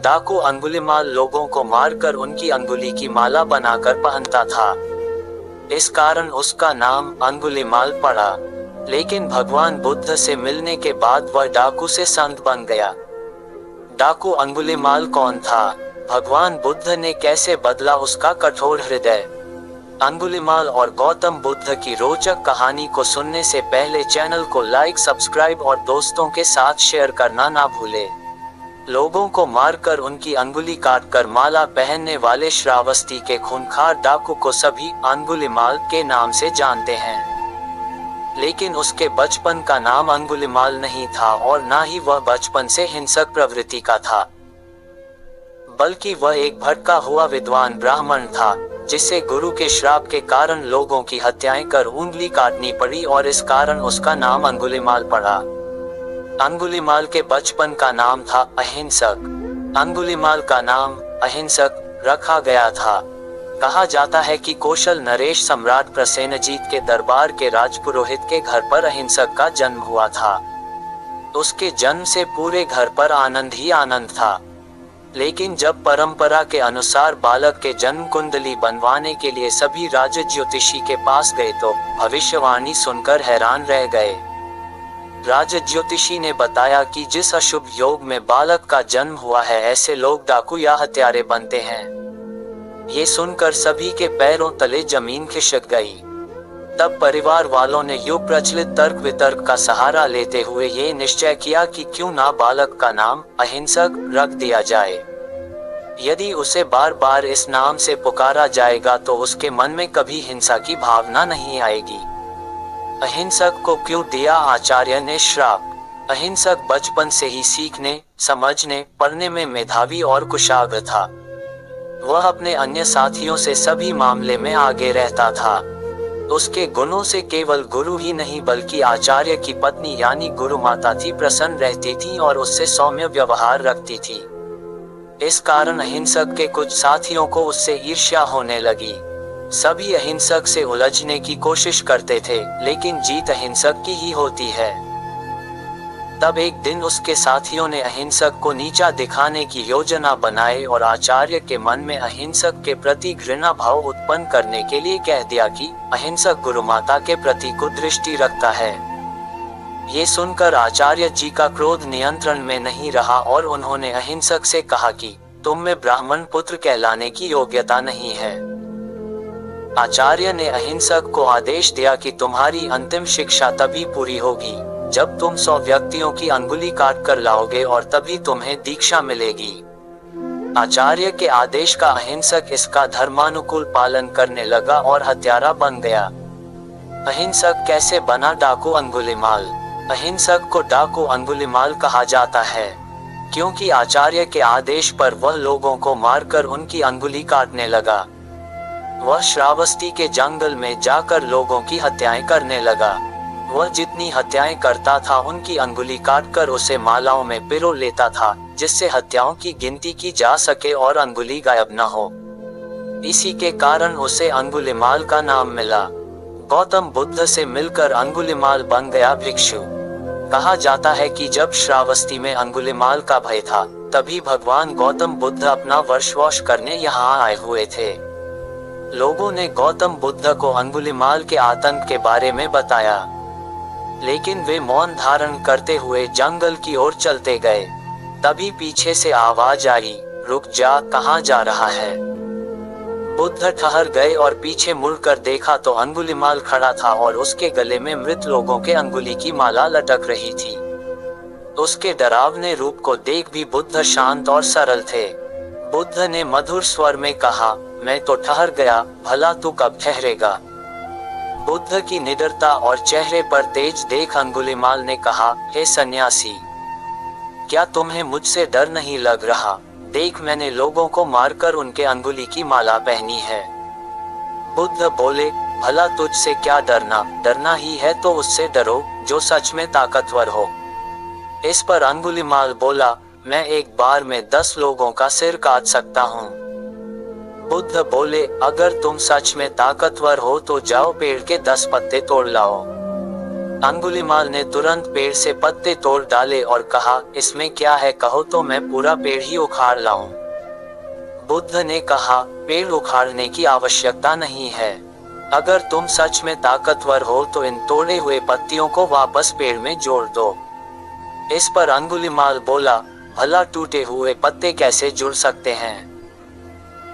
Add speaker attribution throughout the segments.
Speaker 1: डाकू अंगुलिमाल लोगों को मारकर उनकी अंगुली की माला बनाकर पहनता था। इस कारण उसका नाम अंगुलिमाल पड़ा। लेकिन भगवान बुद्ध से मिलने के बाद वह डाकू से संत बन गया। डाकू अंगुलिमाल कौन था? भगवान बुद्ध ने कैसे बदला उसका कठोर हृदय? अंगुलिमाल और गौतम बुद्ध की रोचक कहानी को सुनने से पहले चैनल को लाइक, सब्सक्राइब और दोस्तों के साथ शेयर करना ना भूले। लोगों को मारकर उनकी अंगुली काटकर माला पहनने वाले श्रावस्ती के खूंखार डाकू को सभी अंगुलिमाल के नाम से जानते हैं। लेकिन उसके बचपन का नाम अंगुलिमाल नहीं था और ना ही वह बचपन से हिंसक प्रवृत्ति का था, बल्कि वह एक भटका हुआ विद्वान ब्राह्मण था, जिसे गुरु के श्राप के कारण लोगों की हत्याएं कर उंगली काटनी पड़ी और इस कारण उसका नाम अंगुलिमाल पड़ा। अंगुलिमाल के बचपन का नाम था अहिंसक। अंगुलिमाल का नाम अहिंसक रखा गया था। कहा जाता है कि कौशल नरेश सम्राट प्रसेनजीत के दरबार के राजपुरोहित के घर पर अहिंसक का जन्म हुआ था। उसके जन्म से पूरे घर पर आनंद ही आनंद था। लेकिन जब परंपरा के अनुसार बालक के जन्म कुंडली बनवाने के लिए सभी राज ज्योतिषी के पास गए तो भविष्यवाणी सुनकर हैरान रह गए। राज ज्योतिषी ने बताया कि जिस अशुभ योग में बालक का जन्म हुआ है, ऐसे लोग डाकू या हत्यारे बनते हैं। ये सुनकर सभी के पैरों तले जमीन खिसक गई। तब परिवार वालों ने युग प्रचलित तर्क वितर्क का सहारा लेते हुए ये निश्चय किया कि क्यों ना बालक का नाम अहिंसक रख दिया जाए। यदि उसे बार बार इस नाम से पुकारा जाएगा तो उसके मन में कभी हिंसा की भावना नहीं आएगी। अहिंसक को क्यों दिया आचार्य ने श्राप? अहिंसक बचपन से ही सीखने, समझने, पढ़ने में मेधावी और कुशाग्र था। वह अपने अन्य साथियों से सभी मामले में आगे रहता था। उसके गुणों से केवल गुरु ही नहीं बल्कि आचार्य की पत्नी यानी गुरु माता थी प्रसन्न रहती थी और उससे सौम्य व्यवहार रखती थी। इस कारण अहिंसक के कुछ साथियों को उससे ईर्ष्या होने लगी। सभी अहिंसक से उलझने की कोशिश करते थे, लेकिन जीत अहिंसक की ही होती है। तब एक दिन उसके साथियों ने अहिंसक को नीचा दिखाने की योजना बनाई और आचार्य के मन में अहिंसक के प्रति घृणा भाव उत्पन्न करने के लिए कह दिया कि अहिंसक गुरु माता के प्रति कुदृष्टि रखता है। ये सुनकर आचार्य जी का क्रोध नियंत्रण में नहीं रहा और उन्होंने अहिंसक से कहा कि तुम में ब्राह्मण पुत्र कहलाने की योग्यता नहीं है। आचार्य ने अहिंसक को आदेश दिया कि तुम्हारी अंतिम शिक्षा तभी पूरी होगी जब तुम 100 व्यक्तियों की अंगुली काट कर लाओगे और तभी तुम्हें दीक्षा मिलेगी। आचार्य के आदेश का अहिंसक इसका धर्मानुकूल पालन करने लगा और हत्यारा बन गया। अहिंसक कैसे बना डाकू अंगुलिमाल? अहिंसक को डाकू अंगुलिमाल कहा जाता है क्योंकि आचार्य के आदेश पर वह लोगों को मारकर उनकी अंगुली काटने लगा। वह श्रावस्ती के जंगल में जाकर लोगों की हत्याएं करने लगा। वह जितनी हत्याएं करता था उनकी अंगुली काटकर उसे मालाओं में पिरो लेता था, जिससे हत्याओं की गिनती की जा सके और अंगुली गायब न हो। इसी के कारण उसे अंगुलिमाल का नाम मिला। गौतम बुद्ध से मिलकर अंगुलिमाल बन गया भिक्षु। कहा जाता है कि जब श्रावस्ती में अंगुलिमाल का भय था, तभी भगवान गौतम बुद्ध अपना वर्षवास करने यहाँ आए हुए थे। लोगों ने गौतम बुद्ध को अंगुलिमाल के आतंक के बारे में बताया, लेकिन वे मौन धारण करते हुए जंगल की ओर चलते गए। तभी पीछे से आवाज आई, रुक जा, कहाँ जा रहा है? बुद्ध ठहर गए और पीछे मुड़कर देखा तो अंगुलिमाल खड़ा था और उसके गले में मृत लोगों के अंगुली की माला लटक रही थी। उसके डरावने रूप को देख भी बुद्ध शांत और सरल थे। बुद्ध ने मधुर स्वर में कहा, मैं तो ठहर गया, भला तू कब ठहरेगा? बुद्ध की निडरता और चेहरे पर तेज देख अंगुलिमाल ने कहा, हे सन्यासी, क्या तुम्हें मुझसे डर नहीं लग रहा? देख, मैंने लोगों को मारकर उनके अंगुली की माला पहनी है। बुद्ध बोले, भला तुझसे क्या डरना? डरना ही है तो उससे डरो जो सच में ताकतवर हो। इस पर अंगुलिमाल बोला, मैं एक बार में 10 लोगों का सिर काट सकता हूँ। बुद्ध बोले, अगर तुम सच में ताकतवर हो तो जाओ पेड़ के 10 पत्ते तोड़ लाओ। अंगुलिमाल ने तुरंत पेड़ से पत्ते तोड़ डाले और कहा, इसमें क्या है, कहो तो मैं पूरा पेड़ ही उखाड़ लाऊं। बुद्ध ने कहा, पेड़ उखाड़ने की आवश्यकता नहीं है। अगर तुम सच में ताकतवर हो तो इन तोड़े हुए पत्तियों को वापस पेड़ में जोड़ दो। इस पर अंगुलिमाल बोला, भला टूटे हुए पत्ते कैसे जुड़ सकते हैं?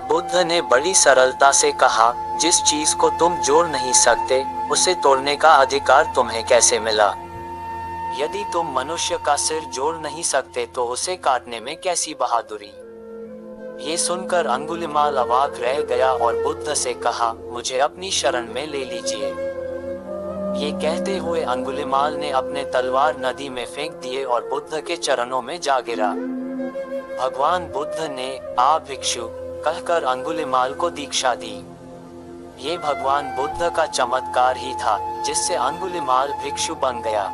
Speaker 1: बुद्ध ने बड़ी सरलता से कहा, जिस चीज को तुम जोड़ नहीं सकते, उसे तोड़ने का अधिकार तुम्हें कैसे मिला? यदि तुम मनुष्य का सिर जोड़ नहीं सकते तो उसे काटने में कैसी बहादुरी? ये सुनकर अंगुलिमाल अवाक रह गया और बुद्ध से कहा, मुझे अपनी शरण में ले लीजिए। ये कहते हुए अंगुलिमाल ने अपने तलवार नदी में फेंक दिए और बुद्ध के चरणों में जा गिरा। भगवान बुद्ध ने, आ भिक्षु, कहकर अंगुलिमाल को दीक्षा दी। ये भगवान बुद्ध का चमत्कार ही था, जिससे अंगुलिमाल भिक्षु बन गया।